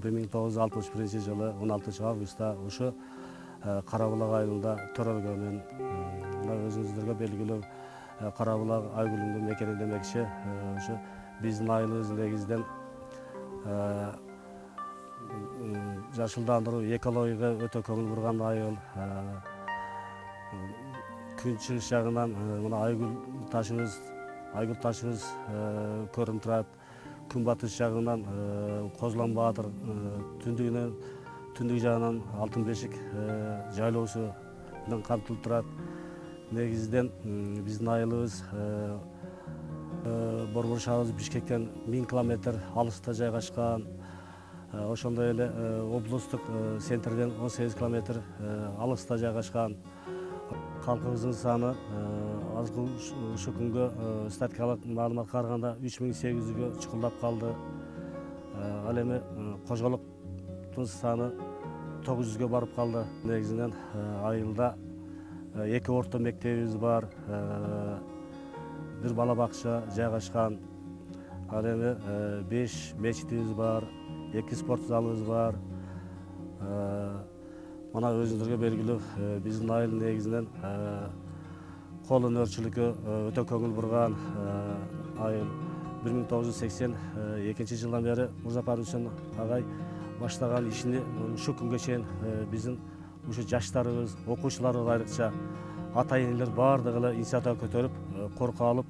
1961 жылы 16 августта ушу Карабулак айылында төрөлгөнүн өзүңүздөргө белгилүү Карабулак айгүлүндүн мекени демекчи ушу биздин айылыбыз негизинен жашылдандыруу экологияга өтө көңүл бурган айыл. Күн чыгыш жагынан мына айгүл ташыбыз көрүнүп турат. Күн батыш жагынан Козулан Баатыр, түндүк жагынан Алтын Бешик жайлоосу менен камтылып турат. Негизинен биздин айылыбыз борбор шаарыбыз Бишкектен 1000 километр алыста жайгашкан. Ошондой эле облустук центрден 18 километр алыста жайгашкан. Халкыбыздын саны азыркы ушу күнгө статистикалык маалыматка караганда 3800гө чукулдап калды. Ал эми кожголуктун саны 900гө барып калды. Негизинен айылда 2 орто мектебибиз бар, 1 бала бакча жайгашкан. Ал эми 5 мечитибиз бар, 2 спорт залыбыз бар. Мына өзүңүзгө белгилүү биздин айыл негизинен кол өнөрчүлүккө өтө көңүл бурган айыл. 1982 жылдан бери Мырзапаров Үсен агай баштаган ишини ушу күнгө чейин биздин ушу жаштарыбыз, окуучуларыбыз айрыкча ата-энелер бардыгы эле инициатива көтөрүп, корко алып,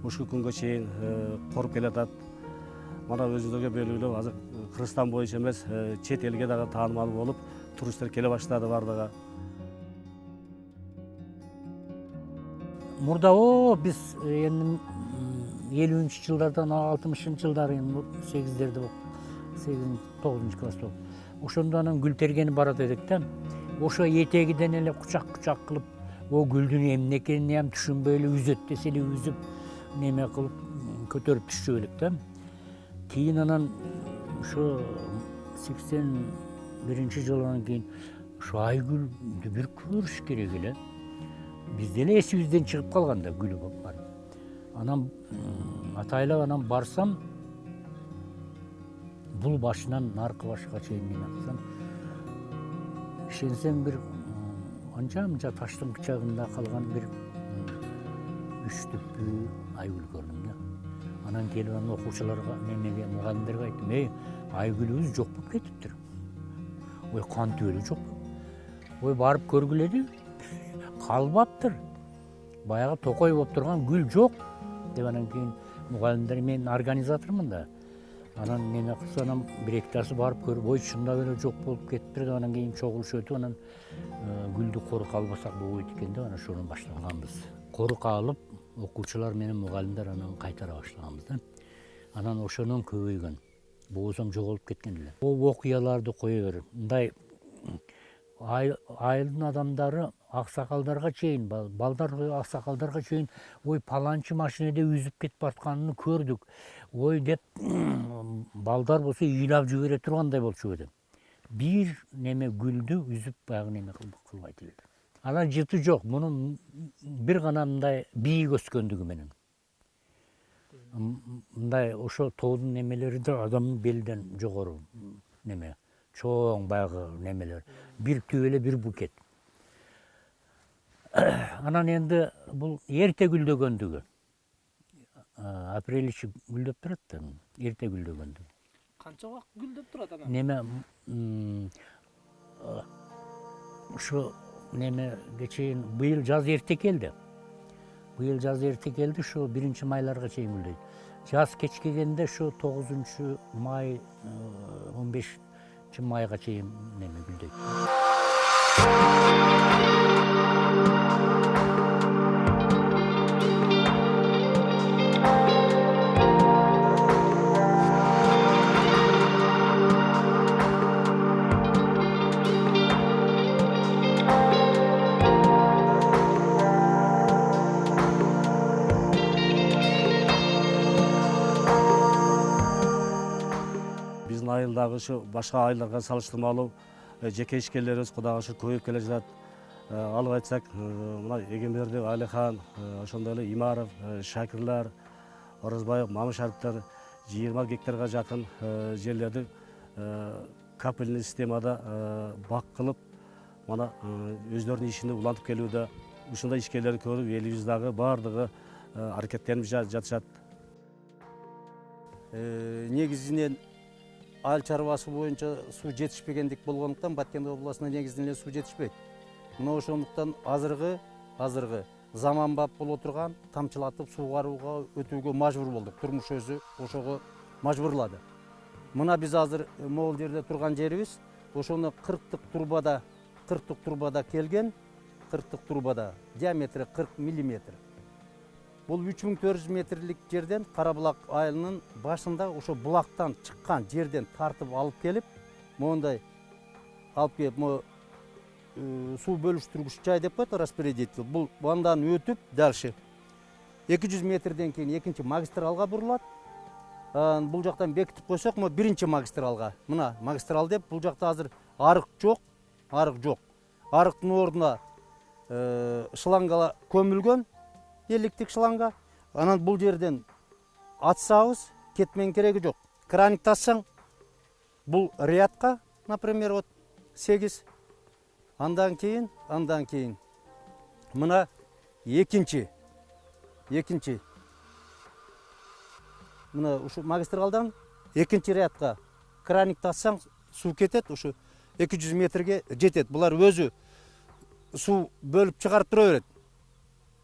ушу күнгө чейин коруп келатат. Мына өзүңүзгө белгилүү азыр Кыргызстан боюнча эмес, чет элге дагы таанымал болуп, туристтер келе баштады бардыгы. Мурда биз эми 50-жылдардан 60-жылдары 8-дерде 8-9 класста ошондо анан гүл тергени барат эдик да. Ошо этегиден эле кучак кылып, гүлдүн эмне экенин түшүнбөй эле үзөт десе эле үзүп, неме кылып көтөрүп түшчү элек да. Кийин анан ошо 81-жылдан кийин ошо айгүлдү бир көрүш керек эле. Бизде эле эсибизден чыгып калган да гүлү бар. Анан атайлап анан барсам, бул башынан наркы башка чейин неме кылсам, ишенсем бир анча-мынча таштын кычагында калган бир 3 түптүү айгүл көрдүм да. Анан келип анан окуучуларга, немеге, мугалимдерге айттым: айгүлүбүз жок болуп кетиптир. Кантип эле жок? Барып көргүледи, калбаптыр. Баягы токой болуп турган гүл жок деп анан кийин мугалимдер, мен организатормун да. Анан неме кылса, анан бир-экитасы барып көрүп, чындап эле жок болуп кетиптир деп анан кийин чогулуш өтүп, анан гүлдү корука албасак болбойт экен деп анан ошону баштаганбыз. Корука алып, окуучулар менен мугалимдер анан кайтара баштаганбыз да. Анан ошонон көбөйгөн. Болбосом жоголуп кеткен эле. Окуяларды кое бер. Мындай айылдын адамдары аксакалдарга чейин, балдар аксакалдарга чейин, паланчы машинеде үзүп кетип атканын көрдүк. Деп балдар болсо ыйлап жибере тургандай болчу деп. Бир неме гүлдү үзүп баягы неме кылбайт эле. Анан жыты жок. Мунун бир гана мындай бийик өскөндүгү менен. Мындай ошо тоодун немелери да адамдын белден жогору неме. Чоң баягы немелер. Бир түп эле бир букет. Анан энди бул эрте гүлдөгөндүгү. Апрель-ичи гүлдөп турат да, эрте гүлдөгөндүгү. Канча убакыт гүлдөп турат анан? Неме ушу немеге чейин быйыл жаз эрте келди. Ушу 1-майларга чейин гүлдөйт. Жаз кеч келгенде ушу 9-май, 15-майга чейин неме гүлдөйт. Айылдагы ушу башка айылдарга салыштырмалуу жеке ишкерлерибиз Кудайга шүкүр көбөйүп келе жатат. Алып айтсак, мына Эгемберди Алихан, ошондой эле Имаров, Шакирлар, Орозбаев, Мамышариптер 20 гектарга жакын жерлерди капельный системада бак кылып мана өздөрүнүн ишине улантып келүүдө. Ушундай ишкерлерди көрүп элибиз дагы баардыгы аракеттенип жатышат. Негизинен айыл чарбасы боюнча суу жетишпегендик болгондуктан Баткен областына негизинен суу жетишпейт. Мына ошондуктан азыркы заманбап боло турган тамчылатып суугарууга өтүүгө мажбур болдук. Турмуш өзү ошого мажбурлады. Мына биз азыр могул жерде турган жерибиз ошону 40 турбада келген, 40 турбада диаметри 40 мм. Бул 3400 метрлик жерден Карабулак айылынын башында ошо булактан чыккан жерден тартып алып келип, мондай алып келип, суу бөлүштүргүч жай деп коет, распределитель. Бул андан өтүп дальше 200 метрден кийин экинчи магистралга бурулат. Бул жактан бекитип койсок, биринчи магистралга. Мына магистрал деп, бул жакта азыр арык жок. Арыктын ордуна шлангала көмүлгөн, электик шланга. Анан бул жерден атсабыз, кетмен кереги жок. Краник тассаң, бул рядка, например, вот 8. Андан кийин мына экинчи. Мына ушу магистралдан экинчи рядка краник тассаң, суу кетет, ушу 200 метрге жетет. Булар өзү суу бөлүп чыгарып тура берет.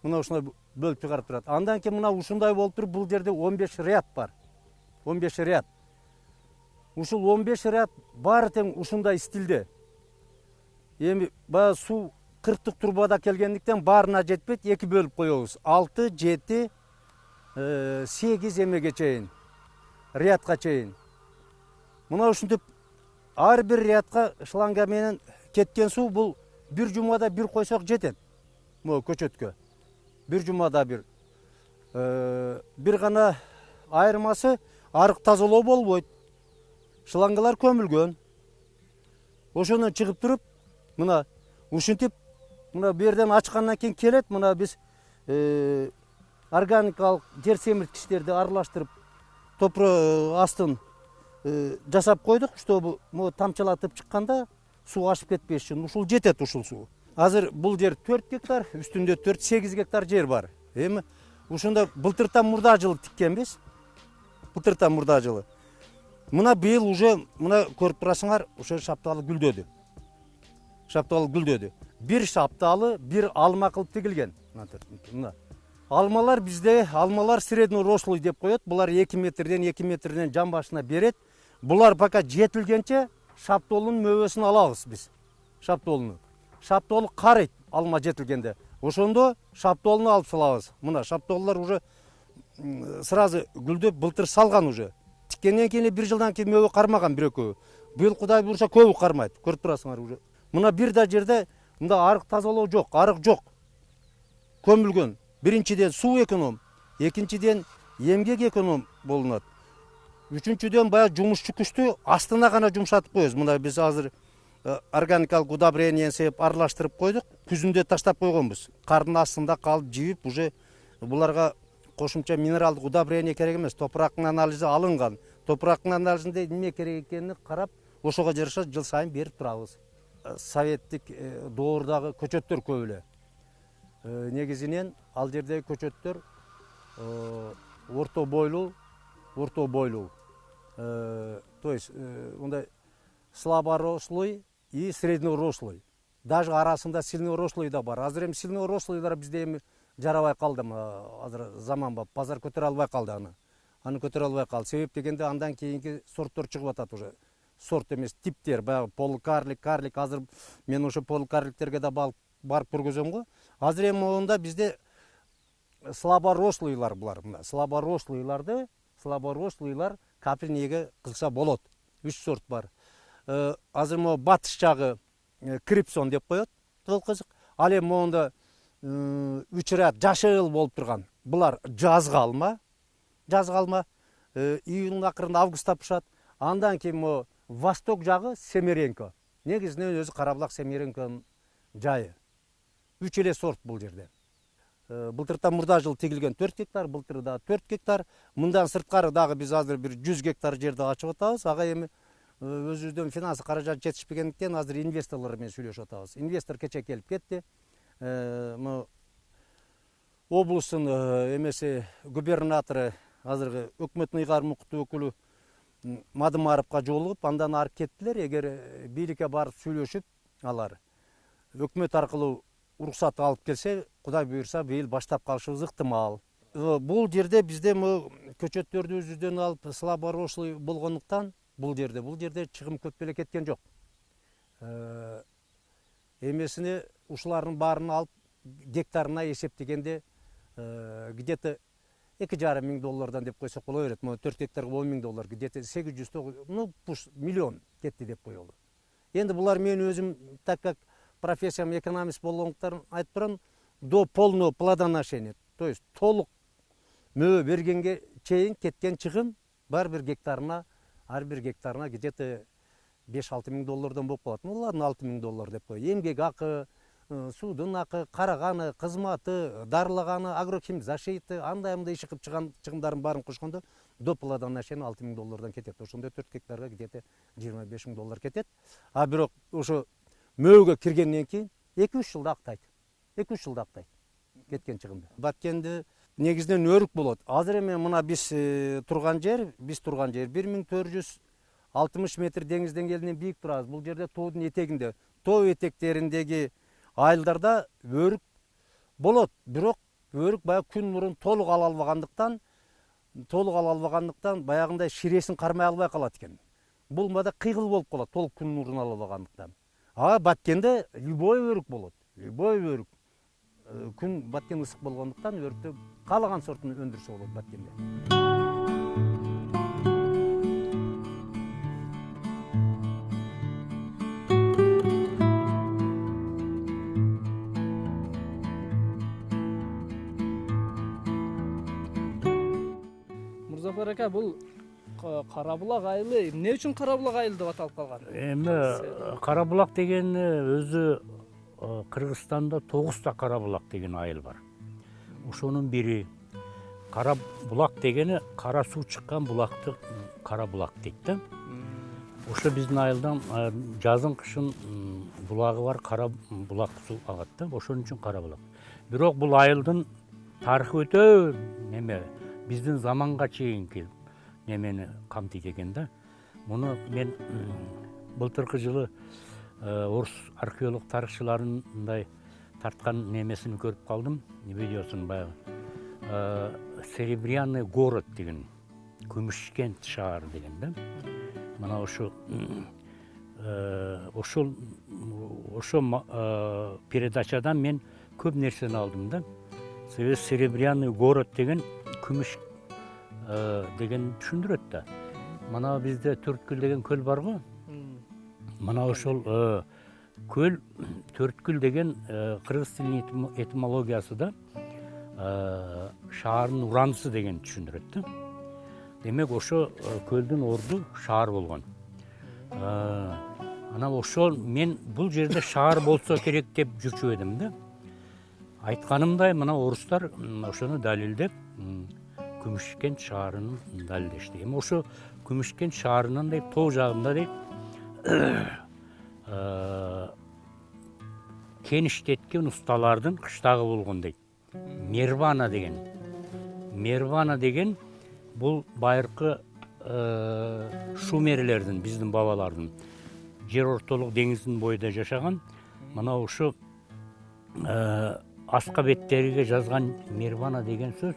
Мына ушундай бөлүп чыгарып турат. Андан кийин мына ушундай болуп туруп, бул жерде 15 ряд бар. 15 ряд. Ушул 15 ряд баары тең ушундай стилде. Эми баягы суу 40 турбада келгендиктен баарына жетпейт, 2 бөлүп коебуз. 6, 7, 8 эмеге чейин, рядка чейин. Мына ушинтип ар бир рядка шланга менен кеткен суу бул бир жумада бир койсок жетет. Могу көчөткө. Бир жумада бир. Бир гана айырмасы арык тазалоо болбойт. Шлангалар көмүлгөн. Ошону чыгып туруп, мына ушинтип, мына берден ачкандан кийин келет, мына биз органикалык жер семирткичтерди аралаштырып, топур астын жасап койдук, чтобы тамчылатып чыкканда суу ашып кетпеш үчүн. Ушул жетет, ушул суу. Азыр бул жер 4 гектар, үстүндө 4-8 гектар жер бар. Эми ушунда былтыртан мурда жылы тиккенбиз. Былтыртан мурда жылы. Мына быйыл уже, мына көрүп турасыңар, ошо шапталы гүлдөдү. Бир шапталы, бир алма кылып тигилген. Мына. Алмалар бизде, алмалар средний рослый деп коет. Булар 2 метрден жан башына берет. Булар пока жетилгенче шаптолунун мөбөсүн алабыз биз. Шаптолу карыйт алма жетилгенде. Ошондо шаптолуну алып салабыз. Мына шаптолулар уже сразу гүлдөп былтыр салган уже. Тиккенден кийин бир жылдан кийин мөбө кармаган бир-экөө. Быйыл Кудай буйруса көбү кармайт. Көрүп турасыңар уже. Мына бир да жерде мында арык тазалоо жок, арык жок. Көмүлгөн. Биринчиден суу эконом, экинчиден эмгек эконом болунат. Үчүнчүдөн баягы жумушчу күчтү астына гана жумшатып коебуз. Мына биз азыр органикалык удобрениени себеп аралаштырып койдук. Күзүндө таштап койгонбуз. Кардын астында калып жибип, уже буларга кошумча минералдык удобрение керек эмес. Топурактын анализи алынган. Топурактын анализинде эмне керек экенин карап, ошого жараша жыл сайын берип турабыз. Советтик доордагы көчөттөр көп эле. Негизинен ал жердеги көчөттөр орто бойлуу. То есть ондай слаборослый и среднерослый. Даже арасында сильнорослый да бар. Азыр эми сильнорослыйлар бизде эми жарабай калды. Азыр заманбап базар көтөрө албай калды аны. Аны көтөрө албай калды. Себеп дегенде андан кийинки сорттор чыгып атат уже. Сорт эмес, типтер, баягы полукарлик, карлик. Азыр мен ошо полукарликтерге да барып көргөзөм го. Азыр эми монда бизде слаборослыйлар булар. Мына слаборослыйлар капельныйга кылса болот. 3 сорт бар. Азыр мо батыш жагы крипсон деп коет. Тыл кызык. Ал эми монда 3 ряд жашыл болуп турган. Булар жазгы алма. Июнь акырында августта пышат. Андан кийин мо восток жагы семеренко. Негизинен өзү Карабулак семеренконун жайы. 3 эле сорт бул жерде. Былтыртан мурда жыл тигилген 4 гектар, былтырда 4 гектар. Мындан сырткары дагы биз азыр бир 100 гектар жерде ачып атабыз. Ага эми өзүбүздөн финансы каражат жетишпегендиктен азыр инвесторлор менен сүйлөшүп атабыз. Инвестор кече келип кетти. Облустун эмеси губернатору азыркы өкмөттүн ыйгарым укуктуу өкүлү Мадымаровго жолугуп, андан арып кеттилер. Эгер бийликке барып сүйлөшүп, алар өкмөт аркылуу уруксат алып келсе, Кудай буйрса, быйыл баштап калышыбыз ыктымал. Бул жерде бизде көчөттөрдү өзүбүздөн алып слаборослый болгондуктан бул жерде чыгым көп беле кеткен жок. Эмесине ушулардын баарын алып гектарына эсептегенде где-то $2,5 деп койсок боло берет. 4 гектарга $10,000, где-то 800, миллион кетти деп коелу. Енді бұлар мен өзім, так как профессиям экономист болгондуктан айтып турам, до полного плодоношения, то есть толук мөө бергенге чейин кеткен чыгым ар бир гектарына где-то $5-6,000 болуп калат. Ладно, $6,000 деп кой. Эмгек акы, суудун акы, караганы, кызматы, дарылаганы, агрохим защиты, андай иши кылып чыгымдарын баарын кошкондо до плодоношения $6,000 кетет. Ошондо 4 гектарга где-то $25,000 кетет. А бирок ошо мөөгө киргенден кийин 2-3 жылда актайт. 2-3 жылда актайт кеткен чыгымды. Баткенди негизинен өрүк болот. Азыр эми мына биз турган жер 1460 метр деңиз деңгээлинен бийик турабыз. Бул жерде тоодун этегинде, тоо этектериндеги айылдарда өрүк болот. Бирок өрүк баягы күн мурун толук ала албагандыктан баягындай ширесин кармай албай калат экен. Бул мада кыйгыл болуп калат, толук күн нурун ала албагандыктан. Баткенде любой өрүк болот. Любой өрүк. Күн Баткен ысык болгондуктан өрүктү каалаган сортун өндүрсө болот Баткенде. Мурзафар ака, бул Карабулак айылы эмне үчүн Карабулак айылы деп аталып калган? Эми Карабулак деген өзү Кыргызстанда 9 Карабулак деген айыл бар. Ошонун бири Карабулак дегени кара суу чыккан булакты Карабулак дейт да. Ошо биздин айылдан жазын кышын булагы бар кара булак суу агат да. Ошон үчүн Карабулак. Бирок бул айылдын тарыхы өтө биздин заманга чейинки немени камтыйт экен да. Муну мен былтыркы жылы орус археолог тарыхчыларындай тарткан немесин көрүп калдым, видеосун баягы. Серебряный город деген, Күмүшкент шаар деген да. Мына ошо передачадан мен көп нерсени алдым да. Серебряный город деген күмүш деген түшүндүрөт да. Мана бизде Төрткүл деген көл бар го. Мана ошол көл, Төрткүл деген кыргыз тилинин этимологиясында шаардын уранысы деген түшүндүрөт да. Демек ошо көлдүн орду шаар болгон. Ана ошол мен бул жерде шаар болсо керек деп жүрчү эдим да. Айтканымдай мына орустар ошону далилдеп Күмүшкент шаарынын далилдешти. Эми ошо Күмүшкент шаарынын дейт тоо жагында дейт кен иштеткен усталардын кыштагы болгон дейт. Мервана деген бул байыркы шумерлердин, биздин бабалардын жер ортолук деңиздин боюда жашаган. Мына ошо аска беттериге жазган Мервана деген сөз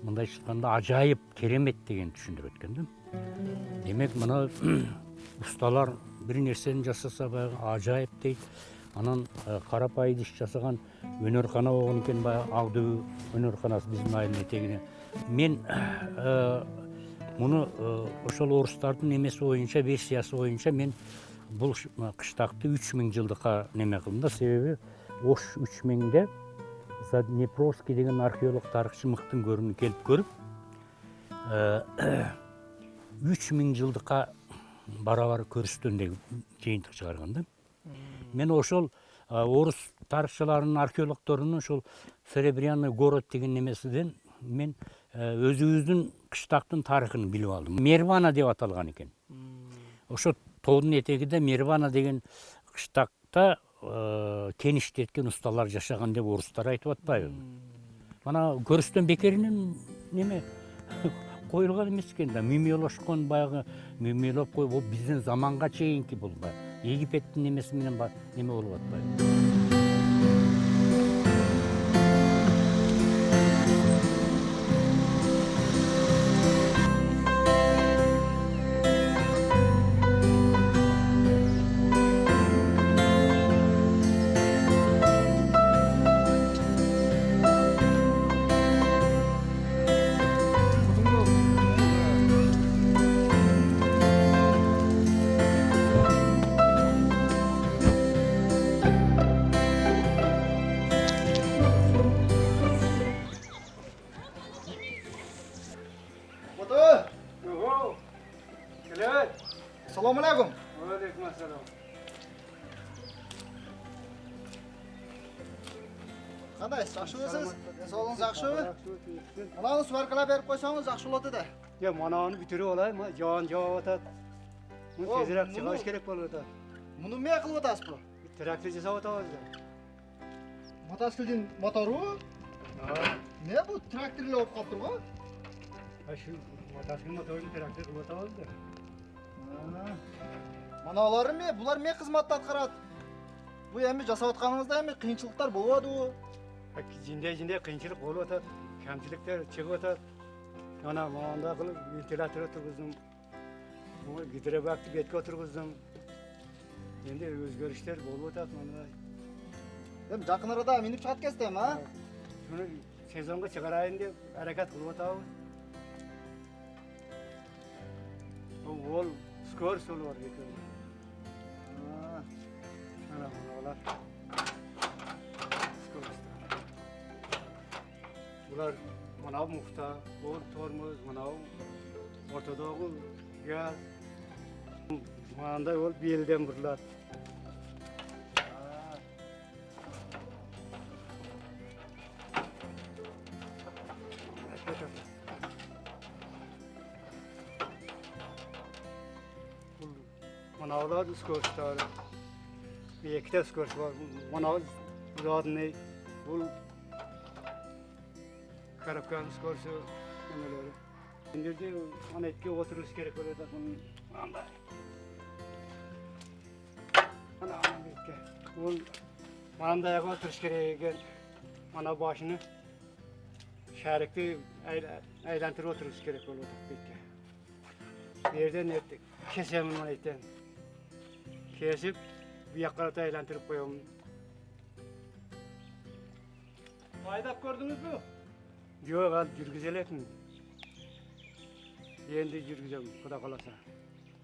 мындайча айтканда ажайып, керемет деген түшүндүрөт экен да. Демек мына усталар бир нерсени жасаса баягы ажайып дейт. Анан карапайым иш жасаган өнөркана болгон экен, баягы Агдөө өнөрканасы биздин айылдын этегине. Мен муну ошол орустардын эмеси боюнча, версиясы боюнча мен бул кыштакты 3000 жылдыкка неме кылдым да. Себеби Ош 3000де Заднепровский деген археолог тарыхчы мыктын көрүнү келип көрүп 3000 жылдыкка барабар көрүстөн деген жыйынтык чыгарган да. Мен ошол орус тарыхчыларынын, археологдорунун ошол Серебряный город деген немесиден мен өзүбүздүн кыштактын тарыхын билип алдым. Мервана деп аталган экен. Ошо тоодун этегинде Мирвана деген кыштакта кен иштеткен усталар жашаган деп орустар айтып атпайбы? Мана көрүстөн бекеринен неме коюлган эмес экен да, мумиялашкан баягы мумиялап коюп, бул биздин заманга чейинки бул. Египеттин немеси менен неме болуп атпайбы? Assalomu alaykum. Va alaykum assalom. Qandaysiz? Yaxshimisiz? Sog'lig'ingiz yaxshimi? Mana suvarkalab berib qo'ysangiz yaxshi bo'ladi-da. Ya mana uni bitirib olay, jon atat. Buni tezroq chiqarish kerak bo'ladi. Buni nima qilib o'tasiz bu? Traktor jasab o'tamiz. Mototsiklning motori? Ne bu traktorlar olib qolib turgan? Shu mototsikl motorini traktor qilib o'tamiz. Mana ularmi? Bular men xizmatda atqaradi. Bu endi jasayotganingizda endi qiyinchiliklar bo'ladi. Jinday qiyinchilik bo'lib o'tadi. Kamchiliklar chiqib o'tadi. Mana bunda qilib ventilator o'tirgizdim. Bu gidrobakni betga o'tirgizdim. Endi o'zgarishlar bo'lib o'tadi mana. Hem yaqin arada minib chiqib ketdim, ha? Shuni sezonga chiqarayin deb harakat qilib o'tamiz. Vol skor so'lvar ekan. Mana ular. Bular mana bu muhta, bu tormoz, mana bu ortadagi gaz. Mana yo'l beldan buriladi. Mana ular skorslar. Bir ikkita skors var. Mana zadni bu karabkan skorsu nimalar. Endi mana ikki o'tirish kerak bo'ladi buni. Mana ikki. Bu mana yoqqa o'tirish kerak ekan. Mana boshini sharikni aylantirib o'tirish kerak bo'ladi ikki. Bu yerdan kesaman mana aytdim. Kesip bir yakkarata aylantirib qo'yaman. Haydab ko'rdingiz mi? Yo'q, hali yurgizalyapman. Endi yurgizaman, xudo xolasa.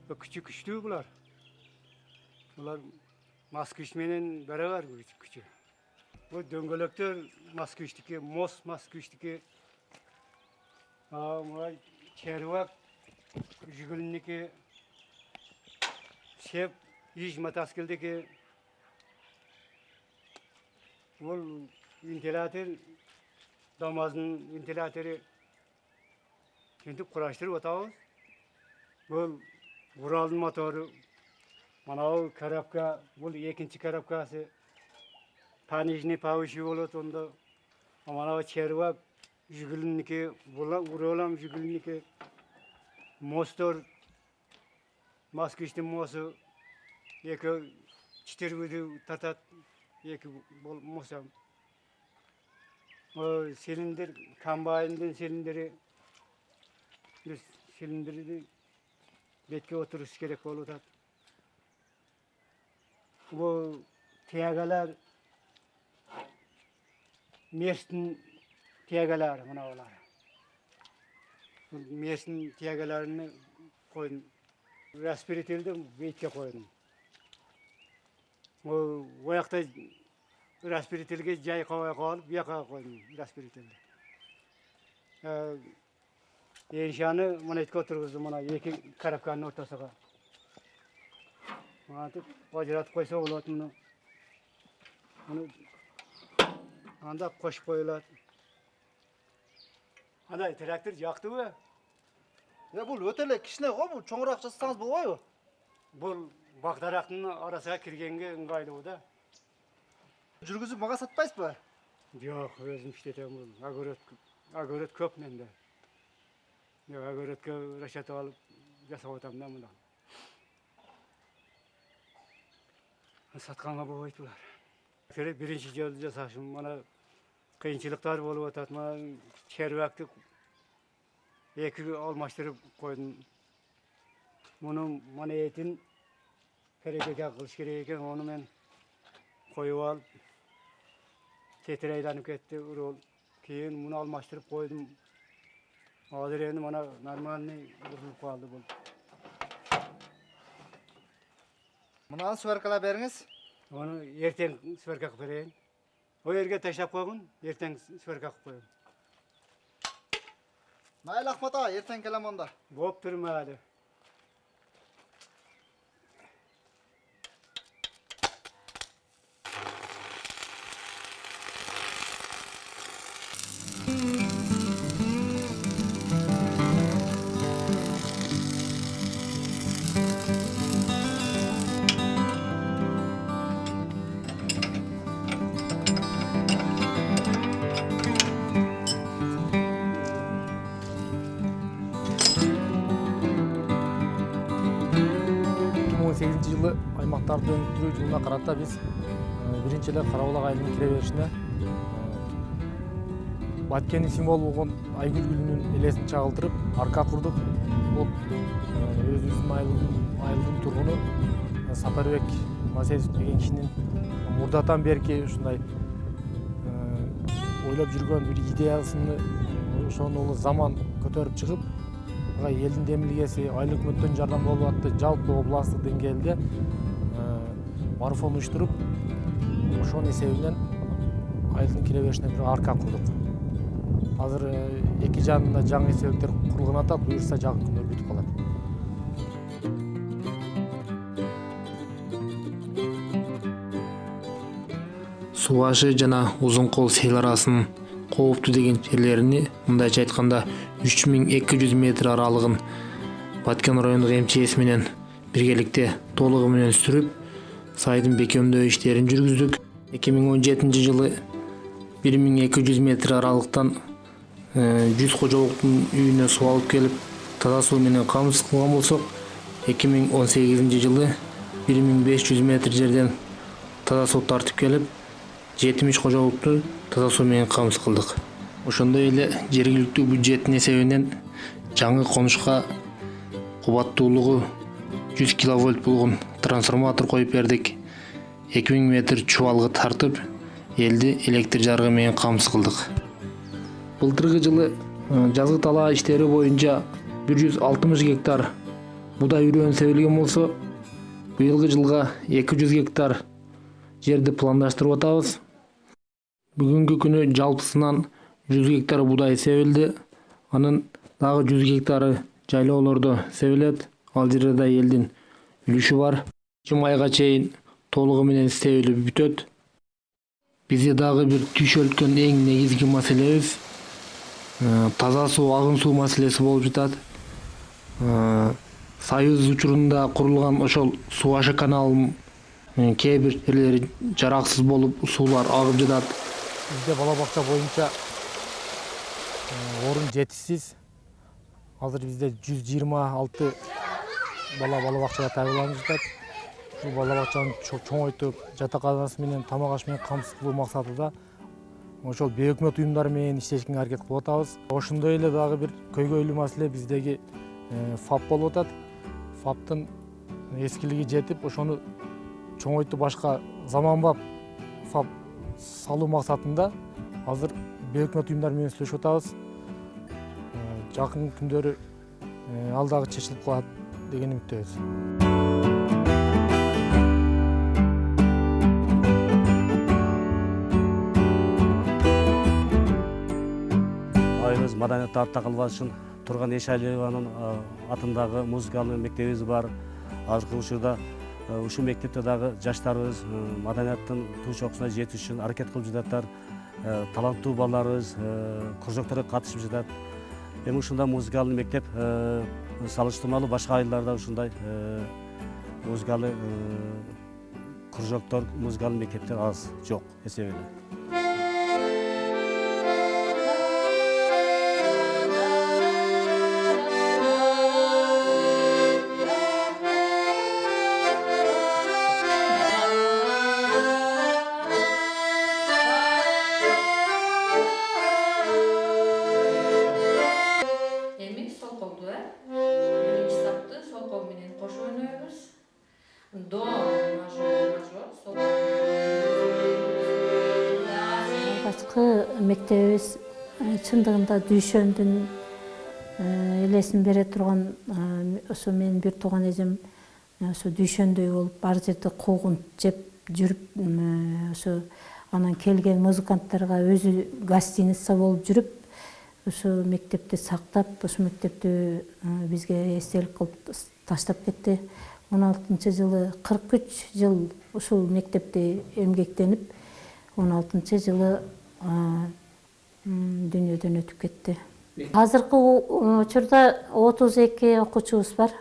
Bu kuchli bular. Bular Moskvich bilan baravar kuchi. Bu do'ngalaklar Moskvichniki, Moskvichniki. Mana Chervak Jigulniki. Shep iş mataskildeki bu ventilatör damazın ventilatörü kendi kuraştırıp atağız. Bu Ural'ın motoru, mana o karabka, bu ikinci karabkası panijni pavuşu olur onda. Mana o Chervak Jigulniki, Ural'ın Jigulniki Mostor Moskvic'nin mosu yeki çitirvidi tatat yeki mosam. O silindir kambayından silindiri betke oturuş gerek olur. Bu tiyagalar Mersin tiyagalar mana olar. Mersin tiyagalarını koyun. Respiratörde betke koydum. O yakta respiratörge jay koya koyup bir yaka koydum respiratörde. Enşanı mana etki oturguzdim mana iki karabkanın ortasına. Mana tip vajrat koysa olat bunu. Bunu anda koşup koyulat. Anda traktör yaktı mı? Ya bu ötele kishne go bu cho'ngroq chizsangiz bo'lmaydi. бұл бақтарақтың арасына кіргенге ыңғайлы да. Жүргізіп маға сатпайсыз ба? Жоқ, өзім іштетемін бұл. Огород көп менде. Огородқа расчет алып жасап отамын да мұнда. Сатқанға болмайды бұлар. Бірінші жолы жасашым, мана қиыншылықтар болып отады. Мана шербақты екі алмаштырып қойдым. Мұның мана етін керекеге қылыш керек екен, оны мен қойып алып, тетір айданып кетті. Кейін мұны алмаштырып қойдым. Қазір енді мана нормальный бұзылып қалды бұл. Мұнаны сваркалап беріңіз. Оны ертең сварка қылып берейін. О жерге таштап қойғын, ертең сварка қылып қойын. Майлы Ахмат аға, ертең келем онда. Болып тұрма әлі. Жылы аймақтарды өніктіру жылына қарата біз бірінші эле Карабулак айылының кіре беришине Баткеннин символу болгон айгүл гүлүнүн элесин чагылтырып арка курдук. Бул өзүбүздүн айылдын тургуну Сапарбек Масесов деген кишинин мурдатан берки ушундай ойлоп жүргөн бир идеясыны ошону заман көтөрүп чыгып элдин демилгеси айыл өкмөттөн жардам болуп атты, жалпы областтык деңгээлде марафон уюштуруп, ошонун эсебинен айылдын кире беришине бир арка курдук. Азыр эки жанында жаңы эсебиктер курулган атат, буюрса жакын күндө бүтүп калат. Суу ашы жана узун кол сел арасын кооптуу деген жерлерини, мындайча айтканда 3200 метр аралыгын Баткен райондук МЧС менен биргеликте толугу менен сүрүп, сайдын бекемдөө иштерин жүргүздүк. 2017 жылы 1200 метр аралыктан 100 кожолуктун үйүнө суу алып келип, таза суу менен камсыз кылган болсок, 2018 жылы 1500 метр жерден таза суу тартып келип, 70 кожолукту таза суу менен камсыз кылдык. Ошондой эле жергиликтүү бюджеттин эсебинен жаңы конушка кубаттуулугу 100 киловольт болгон трансформатор коюп бердик. 2000 метр чубалгы тартып, элди электр жарыгы менен камсыз кылдык. Былтыркы жылы жазгы талаа иштери боюнча 160 гектар будай үрөөн себилген болсо, быйылкы жылга 200 гектар жерди пландаштырып атабыз. Бүгүнкү күнү жалпысынан 100 гектар будай себилди. Анын дагы 100 гектары жайлоолордо себилет. Ал жерде да элдин үлүшү бар. 2 майга чейин толугу менен себилип бүтөт. Бизде дагы бир түйшөлткөн эң негизги маселебиз таза суу, агын суу маселеси болуп жатат. Союз учурунда курулган ошол суу ашы каналынын кээ бир жерлери жараксыз болуп, суулар агып жатат. Бизде бала бакча боюнча орун жетишсиз. Азыр бизде 126 бала бакчага тайыланып жатат. Ушул бала бакчаны чоңойтуп, жатаканасы менен, тамак аш менен камсыз кылуу максатында ошол бейөкмөт уюмдар менен иштешке аракет кылып атабыз. Ошондой эле дагы бир көйгөйлүү маселе биздеги ФАП болуп атат. ФАПтын эскилиги жетип, ошону чоңойтуп башка заманбап ФАП салуу максатында азыр бейөкмөт уюмдар менен сүйлөшүп атабыз. Жакын күндөрү ал дагы чечилип калат деген үмүттөбүз. Айыбыз маданиятты артта калбаш үчүн Турган Эшалиеванын атындагы музыкалык мектебибиз бар. Азыркы учурда ушул мектепте дагы жаштарыбыз маданияттын туу чокусуна жетиш үчүн аракет кылып жататтар. Таланттуу балдарыбыз кружокторго катышып жатат. Эми ушундай музыкалык мектеп салыштырмалуу башка айылдарда ушундай музыкалый кружоктор, музыкалый мектептер аз жок эсебинде. Эми сол колду биринчи сапты сол кол менен кошуп ойнойбуз. До мажор сол. Алгачкы мектебибиз чындыгында Дүйшөндүн элесин бере турган ошо менин бир тууган эжем ошо Дүйшөндөй болуп ар жерде куугун жеп жүрүп ошо анан келген музыканттарга өзү гостиница болуп жүрүп ошо мектепти сактап, ошо мектепти бизге эстелик кылып таштап кетти. 16-жылы 43 жыл ушул мектепте эмгектенип, 16-жылы дүйнөдөн өтүп кетти. Азыркы учурда 32 окуучубуз бар.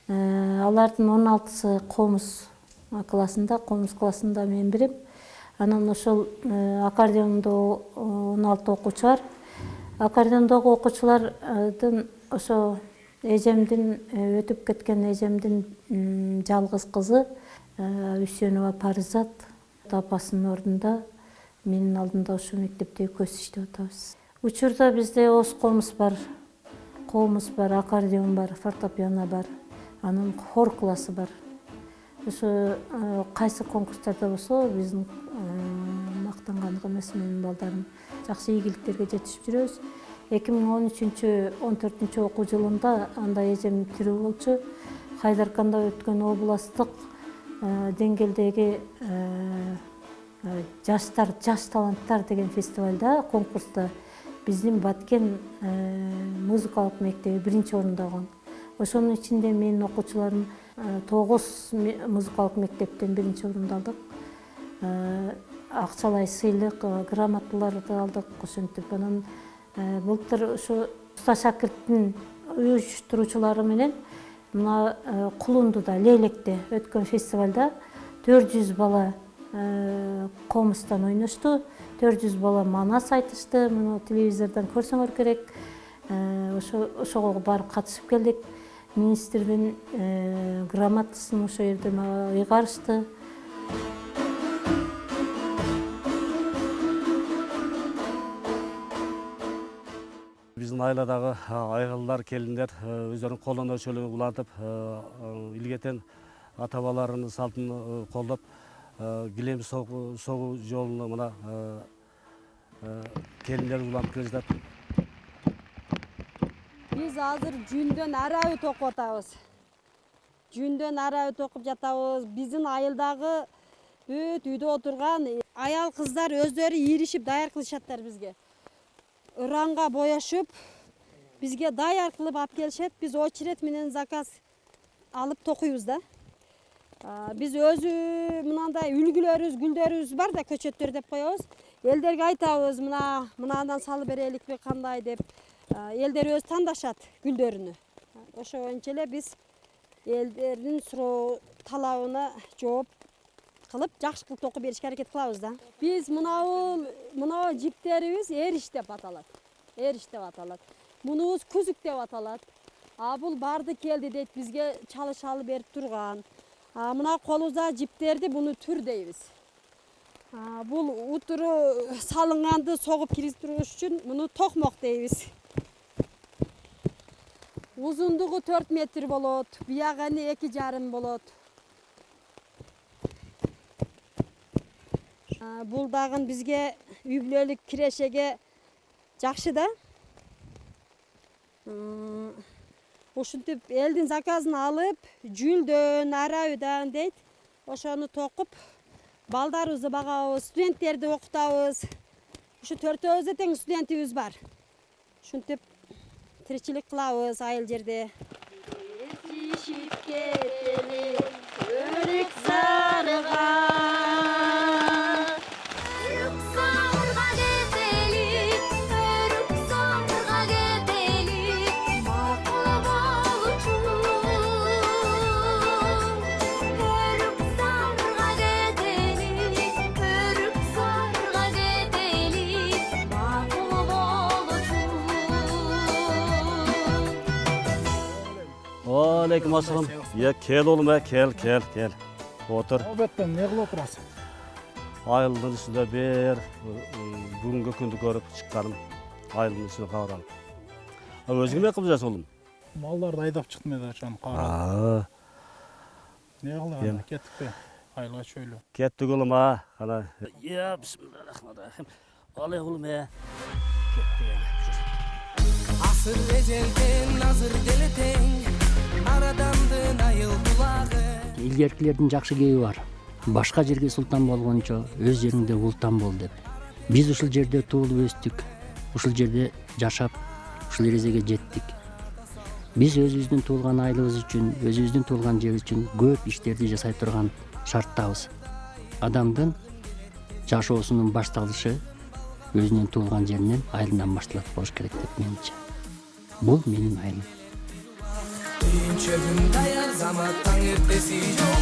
Алардын 16сы комуз классында мен бирим. Анан ошол аккордеондо 16 окуучу бар. Аккордеондогу окуучулардын ошо эжемдин өтүп кеткен эжемдин жалгыз кызы Үсөнова Паризат апасынын ордунда менин алдымда ошо мектепте көз иштеп атабыз. Учурда бизде оз комуз бар, аккордеон бар, фортепиано бар, анан хор классы бар. Ошо кайсы конкурстарда болсо биздин мактанганга эмес менин балдарым жакшы ийгиликтерге жетишип жүрөбүз. 2013-14 окуу жылында анда эжем тирүү болчу. Хайдарканда өткөн областтык деңгээлдеги жаш таланттар деген фестивалда, конкурста биздин Баткен музыкалык мектеби биринчи орунда алган. Ошонун ичинде менин окуучуларым 9 музыкалык мектептен биринчи орунду алдык. Акчалай сыйлык, грамоталарды алдык. Ошентип анан былтыр ошо уста шакирттин уюштуруучулары менен мына Кулундуда, Лейлекте өткөн фестивалда 400 бала комустан ойношту. 400 бала манас айтышты. Муну телевизордон көрсөңөр керек. Ошого барып катышып келдик. Министрдин грамотасын ошо жерде мага ыйгарышты. Биздин айладагы айгылдар, келиндер өздөрүнүн кол өнөрчүлүгүн улантып, илгетен ата-бабаларынын салтын колдоп, килем согуу жолуна мына келиндер улантып келе жатат. Биз азыр жүндөн арабы токуп атабыз. Жүндөн арабы токуп жатабыз. Биздин айылдагы бүт үйдө отурган аял кыздар өздөрү иришип даяр кылышаттар бизге. Ыранга бояшып, бизге даяр кылып алып келишет. Биз очеред менен заказ алып токуйбуз да. Биз өзү мынандай үлгүлөрүбүз, гүлдөрүбүз бар да, көчөттөр деп коебуз. Элдерге айтабыз, мынандан салып береликпи, кандай деп. Элдер өзү тандашат гүлдөрүнү. Ошо боюнча эле биз элдердин суроо талабына жооп кылып, жакшы кылып токуп беришке аракет кылабыз да. Биз мынау жиптерибиз эриш деп аталат. Эриш деп аталат. Мунубуз күзүк деп аталат. Бул барды келди дейт, бизге чалыш алып берип турган. Мына колубузда жиптерди буну түр дейбиз. Бул утуру салынганды согуп киргизип тургуш үчүн муну токмок дейбиз. Узундугу 4 метр болот, бияганы 2,5 болот. Бул дагы бизге үй бүлөлүк кирешеге жакшы да. Ушинтип элдин заказын алып, жүлдөн, арабыдан дейт. Ошону токуп, балдарыбызды багабыз, студенттерди окутабыз. Ушу төртөөбүздө тең студентибиз бар. Ушинтип тиричилик кылабыз айыл жерде. Алейкум ассалам. Кел oğlum кел. Отыр. Обеттен не кылып отурасың? Айылдын үстүндө бер бүгүнкү күндү көрүп чыкканым. Айылдын үстүндө кабар алып. Өзүң эмне кылып жүрөсүң oğlum? Малдарды айдап чыктым эди ошону кабар. Не кылган? Кеттикпи? Айылга чөйлө. Кеттик oğlum ha. Ana. Ya bismillahirrahmanirrahim. Alay oğlum ya. Asır ezelden nazır deliteң, арадамдын айыл булагы. Илгеркилердин жакшы кеби бар. Башка жерге султан болгончо өз жериңде ултан бол деп. Биз ушул жерде туулуп өстүк. Ушул жерде жашап, ушул эрежеге жеттик. Биз өзүбүздүн туулган айылыбыз үчүн, өзүбүздүн туулган жерибиз үчүн көп иштерди жасай турган шарттабыз. Адамдын жашоосунун башталышы өзүнүн туулган жеринен, айылынан башталат болуш керек деп менимче. Бул менин айылым. Даяр заматтан эртеси жок.